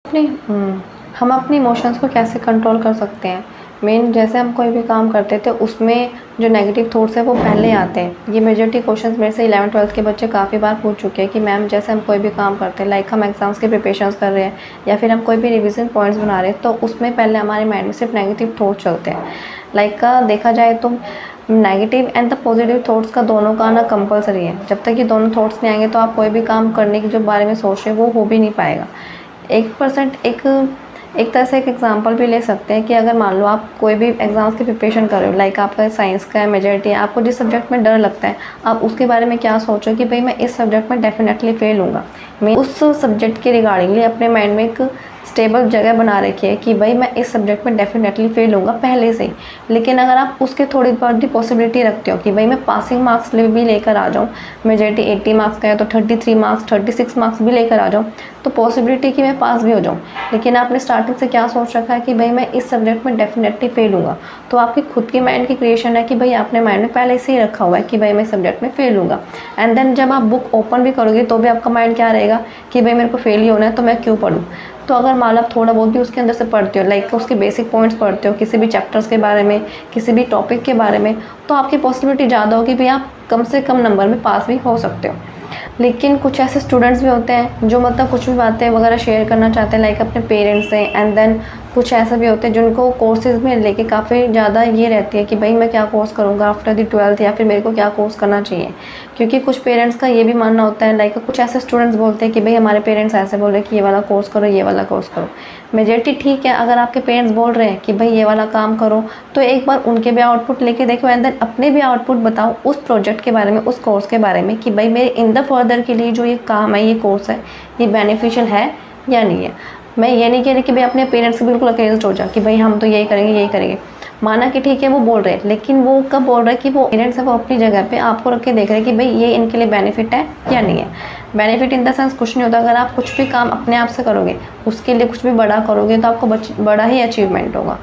अपने हम अपने इमोशंस को कैसे कंट्रोल कर सकते हैं? मेन जैसे हम कोई भी काम करते थे उसमें जो नेगेटिव थॉट्स हैं वो पहले आते हैं। ये मेजॉरिटी क्वेश्चंस मेरे से 11th-12th के बच्चे काफ़ी बार पूछ चुके हैं कि मैम जैसे हम कोई भी काम करते हैं, लाइक हम एग्ज़ाम्स की प्रिपरेशंस कर रहे हैं या फिर हम कोई भी रिवीजन पॉइंट्स बना रहे हैं, तो उसमें पहले हमारे माइंड में सिर्फ नेगेटिव थॉट्स चलते हैं। लाइक देखा जाए तो negative and the positive thoughts का दोनों का आना कंपलसरी है। जब तक ये दोनों थॉट्स नहीं आएंगे तो आप कोई भी काम करने के जो बारे में सोच रहे हैं वो हो भी नहीं पाएगा। 1% एक तरह से एक एग्जांपल भी ले सकते हैं कि अगर मान लो आप कोई भी एग्ज़ाम्स की प्रिपरेशन कर रहे हो, लाइक आपका साइंस का है, मेजॉरिटी है, आपको जिस सब्जेक्ट में डर लगता है आप उसके बारे में क्या सोचो कि भाई मैं इस सब्जेक्ट में डेफिनेटली फेल हूँगा। मैं उस सब्जेक्ट के रिगार्डिंगली अपने माइंड में एक स्टेबल जगह बना रखी है कि भाई मैं इस सब्जेक्ट में डेफिनेटली फेल होऊंगा पहले से ही। लेकिन अगर आप उसके थोड़ी बहुत ही पॉसिबिलिटी रखते हो कि भाई मैं पासिंग मार्क्स भी लेकर आ जाऊँ, मेजॉरिटी 80 मार्क्स का है तो 33 मार्क्स 36 मार्क्स भी लेकर आ जाऊँ, तो पॉसिबिलिटी कि मैं पास भी हो जाऊँ। लेकिन आपने स्टार्टिंग से क्या सोच रखा है कि भाई मैं इस सब्जेक्ट में डेफिनेटली फेल हूँगा, तो आपकी खुद की माइंड की क्रिएशन है कि भाई आपने माइंड में पहले से ही रखा हुआ है कि भाई मैं इस सब्जेक्ट में फेल हूँगा। एंड देन जब आप बुक ओपन भी करोगे तो भी आपका माइंड क्या रहेगा कि भाई मेरे को फेल ही होना है तो मैं क्यों पढ़ूँ। तो अगर मान लो आप थोड़ा बहुत भी उसके अंदर से पढ़ते हो, लाइक उसके बेसिक पॉइंट्स पढ़ते हो किसी भी चैप्टर्स के बारे में, किसी भी टॉपिक के बारे में, तो आपकी पॉसिबिलिटी ज़्यादा होगी भाई आप कम से कम नंबर में पास भी हो सकते हो। लेकिन कुछ ऐसे स्टूडेंट्स भी होते हैं जो मतलब कुछ भी बातें वगैरह शेयर करना चाहते हैं लाइक अपने पेरेंट्स से, एंड देन कुछ ऐसे भी होते हैं जिनको कोर्सेज़ में लेके काफ़ी ज़्यादा ये रहती है कि भाई मैं क्या कोर्स करूँगा आफ्टर द 12th, या फिर मेरे को क्या कोर्स करना चाहिए। क्योंकि कुछ पेरेंट्स का ये भी मानना होता है, लाइक कुछ ऐसे स्टूडेंट्स बोलते हैं कि भाई हमारे पेरेंट्स ऐसे बोल रहे हैं कि ये वाला कोर्स करो, ये वाला कोर्स करो। मेजॉरिटी ठीक है, अगर आपके पेरेंट्स बोल रहे हैं कि भाई ये वाला काम करो तो एक बार उनके भी आउटपुट लेके देखो, एंड देन अपने भी आउटपुट बताओ उस प्रोजेक्ट के बारे में, उस कोर्स के बारे में कि भाई मेरे इन द फर्दर के लिए जो ये काम है, ये कोर्स है, ये बेनिफिशियल है या नहीं है। मैं ये नहीं कह रही कि भाई अपने पेरेंट्स से बिल्कुल अगेंस्ट हो जाओ कि भाई हम तो यही करेंगे यही करेंगे। माना कि ठीक है वो बोल रहे हैं, लेकिन वो कब बोल रहे हैं कि वो पेरेंट्स है वो अपनी जगह पे आपको रख के देख रहे हैं कि भाई ये इनके लिए बेनिफिट है या नहीं है। बेनिफिट इन द सेंस कुछ नहीं होता, अगर आप कुछ भी काम अपने आप से करोगे, उसके लिए कुछ भी बड़ा करोगे तो आपको बड़ा ही अचीवमेंट होगा।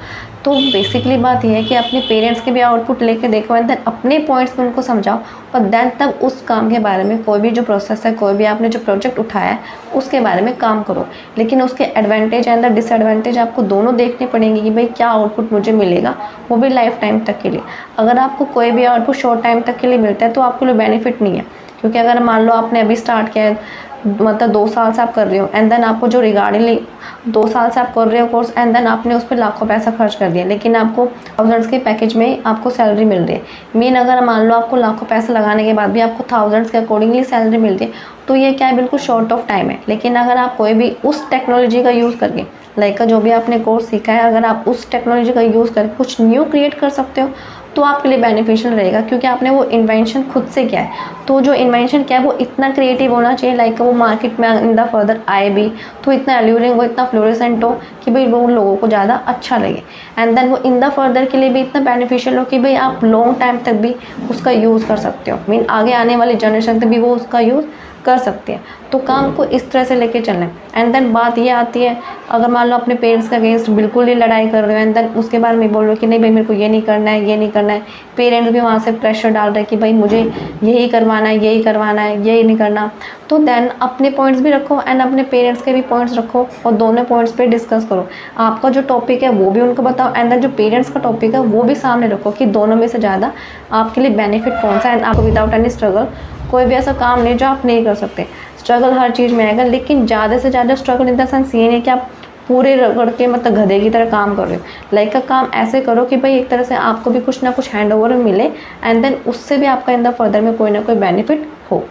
तो बेसिकली बात यह है कि अपने पेरेंट्स के भी आउटपुट लेके देखो, एंड देन अपने पॉइंट्स में उनको समझाओ, और देन तब उस काम के बारे में कोई भी जो प्रोसेस है, कोई भी आपने जो प्रोजेक्ट उठाया है उसके बारे में काम करो। लेकिन उसके एडवांटेज एंड द डिसएडवांटेज आपको दोनों देखने पड़ेंगे कि भाई क्या आउटपुट मुझे मिलेगा, वो भी लाइफ टाइम तक के लिए। अगर आपको कोई भी आउटपुट शॉर्ट टाइम तक के लिए मिलता है तो आपके लिए बेनिफिट नहीं है। क्योंकि अगर मान लो आपने अभी स्टार्ट किया है, मतलब 2 साल से आप कर रहे हो, एंड देन आपको जो रिगार्डिंगली 2 साल से आप कर रहे हो कोर्स, एंड देन आपने उस पर लाखों पैसा खर्च कर दिया, लेकिन आपको थाउजेंड्स के पैकेज में आपको सैलरी मिल रही है। मेन अगर मान लो आपको लाखों पैसा लगाने के बाद भी आपको थाउजेंड्स के अकॉर्डिंगली सैलरी मिल रही है, तो ये क्या है, बिल्कुल शॉर्ट ऑफ टाइम है। लेकिन अगर आप कोई भी उस टेक्नोलॉजी का यूज़ करके, लाइक जो भी आपने कोर्स सीखा है, अगर आप उस टेक्नोलॉजी का यूज़ करके कुछ न्यू क्रिएट कर सकते हो तो आपके लिए बेनिफिशियल रहेगा, क्योंकि आपने वो इन्वेंशन खुद से किया है। तो जो इन्वेंशन क्या है वो इतना क्रिएटिव होना चाहिए, लाइक वो मार्केट में इन द फर्दर आए भी तो इतना एल्यूरिंग हो, इतना फ्लोरेसेंट हो कि भाई वो लोगों को ज़्यादा अच्छा लगे, एंड देन वो इन द फर्दर के लिए भी इतना बेनिफिशियल हो कि भाई आप लॉन्ग टाइम तक भी उसका यूज़ कर सकते हो, मीन आगे आने वाली जनरेशन तक भी वो उसका यूज़ कर सकते हैं। तो काम को इस तरह से लेके चलना है। एंड देन बात ये आती है, अगर मान लो अपने पेरेंट्स के अगेंस्ट बिल्कुल ही लड़ाई कर रहे हो, एंड देन उसके बारे में बोल रहे हो कि नहीं भाई मेरे को ये नहीं करना है, ये नहीं करना है, पेरेंट्स भी वहाँ से प्रेशर डाल रहे हैं कि भाई मुझे यही करवाना है, यही करवाना है, यही नहीं करना, तो देन अपने पॉइंट्स भी रखो एंड अपने पेरेंट्स के भी पॉइंट्स रखो और दोनों पॉइंट्स पे डिस्कस करो। आपका जो टॉपिक है वो भी उनको बताओ, एंड देन जो पेरेंट्स का टॉपिक है वो भी सामने रखो कि दोनों में से ज़्यादा आपके लिए बेनिफिट कौन सा है। एंड आपको विदाउट एनी स्ट्रगल कोई भी ऐसा काम नहीं जो आप नहीं कर सकते। स्ट्रगल हर चीज़ में आएगा, लेकिन ज़्यादा से ज़्यादा स्ट्रगल इन द सेंस ये नहीं कि आप पूरे रगड़ के मतलब गधे की तरह काम कर रहे हो। लाइक का काम ऐसे करो कि भाई एक तरह से आपको भी कुछ ना कुछ हैंड ओवर मिले, एंड देन उससे भी आपका इन द फर्दर में कोई ना कोई बेनिफिट हो।